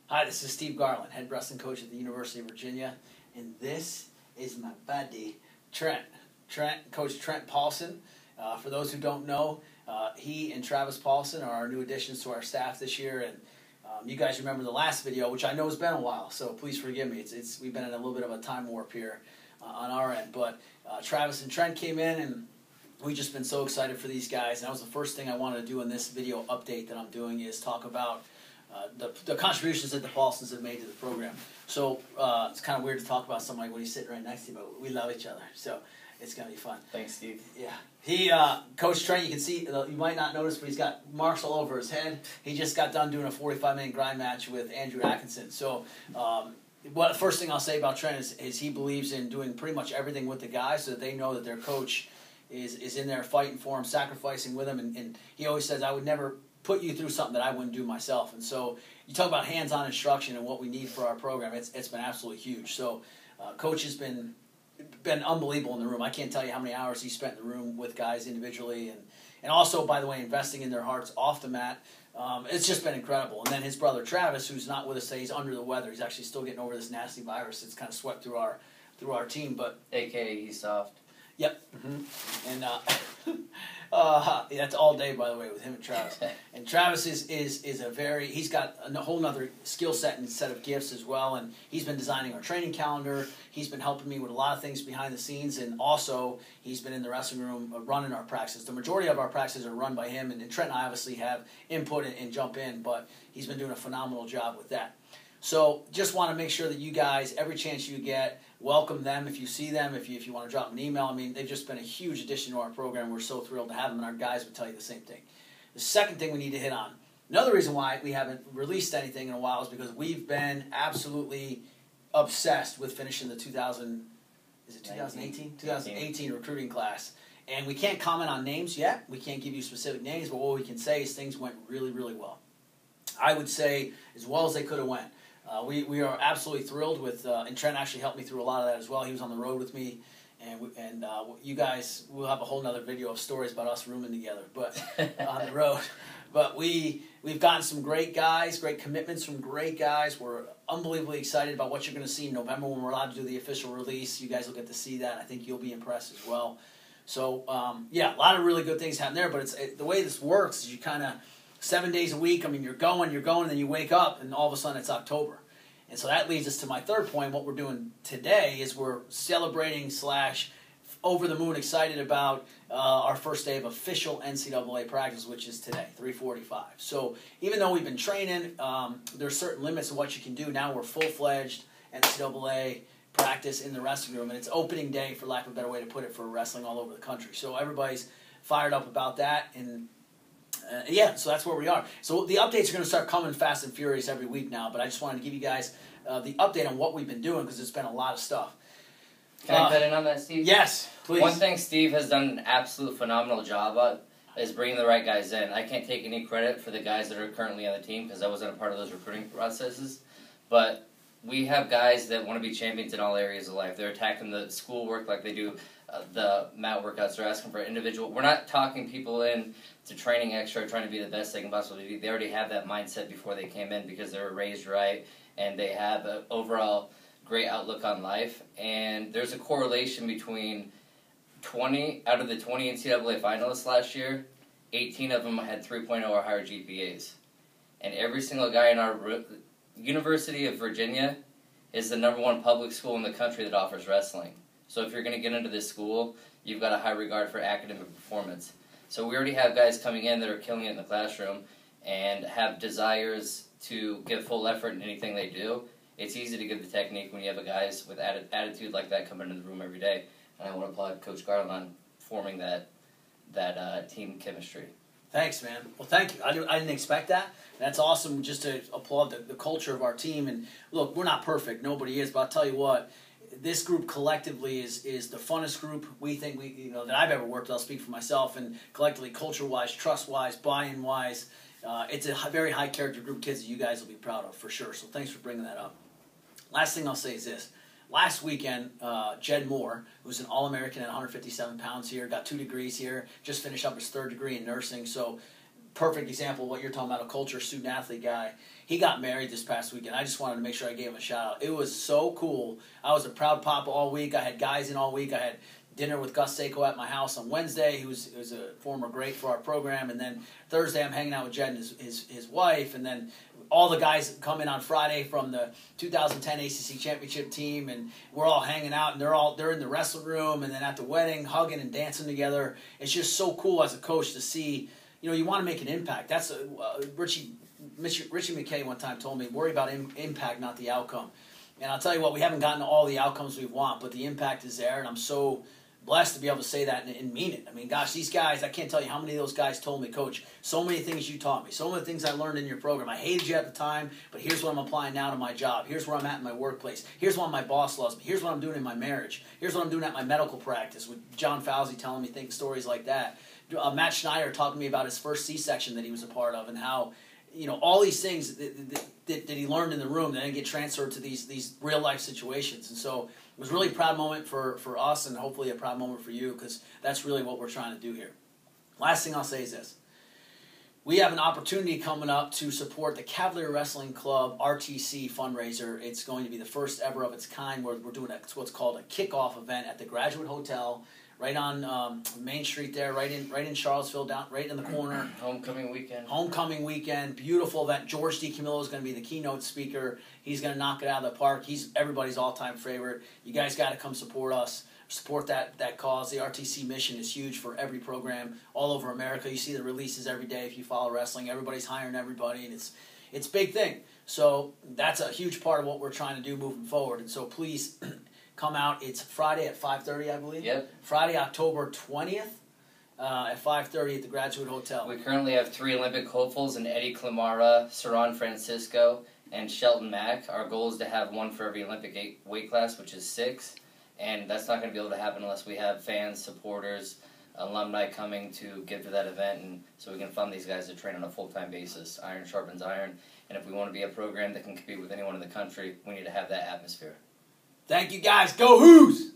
Hi, this is Steve Garland, head wrestling coach at the University of Virginia, and this is my buddy, Trent. Coach Trent Paulson. For those who don't know, he and Travis Paulson are our new additions to our staff this year, and you guys remember the last video, which I know has been a while, so please forgive me. We've been in a little bit of a time warp here on our end, but Travis and Trent came in, and we've just been so excited for these guys. And that was the first thing I wanted to do in this video update that I'm doing, is talk about the contributions that the Paulsons have made to the program. So it's kind of weird to talk about somebody when he's sitting right next to you, but we love each other, so it's going to be fun. Thanks, Steve. Yeah. Coach Trent, you can see, you might not notice, but he's got marks all over his head. He just got done doing a 45-minute grind match with Andrew Atkinson. So the first thing I'll say about Trent is he believes in doing pretty much everything with the guys so that they know that their coach is in there fighting for them, sacrificing with them, and he always says, I would never put you through something that I wouldn't do myself. And so you talk about hands-on instruction and what we need for our program. It's been absolutely huge. So Coach has been unbelievable in the room. I can't tell you how many hours he spent in the room with guys individually, and also, by the way, investing in their hearts off the mat. It's just been incredible. And then his brother Travis, who's not with us today, he's under the weather. He's actually still getting over this nasty virus that's kind of swept through our team. But AKA he's soft. Yep. Mm-hmm. And that's all day, by the way, with him and Travis. And Travis is he's got a whole nother skill set and set of gifts as well. And he's been designing our training calendar. He's been helping me with a lot of things behind the scenes. And also, he's been in the wrestling room running our practices. The majority of our practices are run by him. And Trent and I obviously have input and jump in, but he's been doing a phenomenal job with that. So just want to make sure that you guys, every chance you get, welcome them if you see them, if you want to drop them an email. I mean, they've just been a huge addition to our program. We're so thrilled to have them, and our guys would tell you the same thing. The second thing we need to hit on, another reason why we haven't released anything in a while, is because we've been absolutely obsessed with finishing the 2018 recruiting class. And we can't comment on names yet. We can't give you specific names, but what we can say is things went really, really well. I would say as well as they could have went. We are absolutely thrilled with, and Trent actually helped me through a lot of that as well. He was on the road with me, and you guys will have a whole nother video of stories about us rooming together, but on the road. But we've gotten some great guys, great commitments from great guys. We're unbelievably excited about what you're going to see in November when we're allowed to do the official release. You guys will get to see that. I think you'll be impressed as well. So yeah, a lot of really good things happen there. But the way this works is you kind of 7 days a week. I mean, you're going, and then you wake up, and all of a sudden it's October. And so that leads us to my third point. What we're doing today is we're celebrating / over the moon excited about our first day of official NCAA practice, which is today, 3:45. So even though we've been training, there's certain limits of what you can do. Now we're full-fledged NCAA practice in the wrestling room, and it's opening day, for lack of a better way to put it, for wrestling all over the country. So everybody's fired up about that, and yeah, so that's where we are. So the updates are going to start coming fast and furious every week now, but I just wanted to give you guys the update on what we've been doing, because it's been a lot of stuff. Can I cut in on that, Steve? Yes, please. One thing Steve has done an absolute phenomenal job of is bringing the right guys in. I can't take any credit for the guys that are currently on the team, because I wasn't a part of those recruiting processes, but we have guys that want to be champions in all areas of life. They're attacking the schoolwork like they do the mat workouts. They're asking for individual. We're not talking people in to training extra, trying to be the best they can possibly be. They already have that mindset before they came in, because they were raised right and they have an overall great outlook on life. And there's a correlation between 20 out of the 20 NCAA finalists last year, 18 of them had 3.0 or higher GPAs. And every single guy in our University of Virginia is the #1 public school in the country that offers wrestling. So if you're going to get into this school, you've got a high regard for academic performance. So we already have guys coming in that are killing it in the classroom and have desires to give full effort in anything they do. It's easy to give the technique when you have guys with attitude like that coming into the room every day. And I want to applaud Coach Garland on forming that team chemistry. Thanks, man. Well, thank you. I didn't expect that. That's awesome, just to applaud the culture of our team. And look, we're not perfect. Nobody is. But I'll tell you what, this group collectively is the funnest group we think that I've ever worked with. I'll speak for myself. And collectively, culture-wise, trust-wise, buy-in-wise, it's a very high-character group of kids that you guys will be proud of, for sure. So thanks for bringing that up. Last thing I'll say is this. Last weekend, Jed Moore, who's an All-American at 157 pounds here, got 2 degrees here, just finished up his 3rd degree in nursing. So perfect example of what you're talking about, a culture student-athlete guy. He got married this past weekend. I just wanted to make sure I gave him a shout-out. It was so cool. I was a proud papa all week. I had guys in all week. I had dinner with Gus Seiko at my house on Wednesday. He was a former great for our program. And then Thursday, I'm hanging out with Jed and his wife. And then all the guys come in on Friday from the 2010 ACC championship team, and we're all hanging out, and they're in the wrestling room, and then at the wedding, hugging and dancing together. It's just so cool as a coach to see. You want to make an impact. That's Richie McKay one time told me, worry about impact, not the outcome. And I'll tell you what, we haven't gotten to all the outcomes we want, but the impact is there, and I'm so blessed to be able to say that and mean it. I mean, gosh, these guys, I can't tell you how many of those guys told me, Coach, so many things you taught me, so many things I learned in your program. I hated you at the time, but here's what I'm applying now to my job. Here's where I'm at in my workplace. Here's why my boss loves me. Here's what I'm doing in my marriage. Here's what I'm doing at my medical practice, with John Fauci telling me stories like that. Matt Schneider talked to me about his first C-section that he was a part of, and how all these things that he learned in the room that then get transferred to these real-life situations. And so it was really a proud moment for us, and hopefully a proud moment for you, because that's really what we're trying to do here. Last thing I'll say is this. We have an opportunity coming up to support the Cavalier Wrestling Club RTC fundraiser. It's going to be the first ever of its kind. We're doing what's called a kickoff event at the Graduate Hotel, right on Main Street there, right in Charlottesville, down right in the corner. Homecoming weekend. Beautiful event. George DiCamillo is going to be the keynote speaker. He's going to knock it out of the park. He's everybody's all-time favorite. You guys got to come support us. Support that cause. The RTC mission is huge for every program all over America. You see the releases every day if you follow wrestling. Everybody's hiring everybody, and it's a big thing. So that's a huge part of what we're trying to do moving forward. And so please come out. It's Friday at 5:30, I believe. Yep. Friday, October 20th at 5:30 at the Graduate Hotel. We currently have 3 Olympic hopefuls in Eddie Clamara, Saran Francisco, and Shelton Mack. Our goal is to have one for every Olympic weight class, which is 6. And that's not going to be able to happen unless we have fans, supporters, alumni coming to give to that event, and so we can fund these guys to train on a full-time basis. Iron sharpens iron. And if we want to be a program that can compete with anyone in the country, we need to have that atmosphere. Thank you, guys. Go Who's!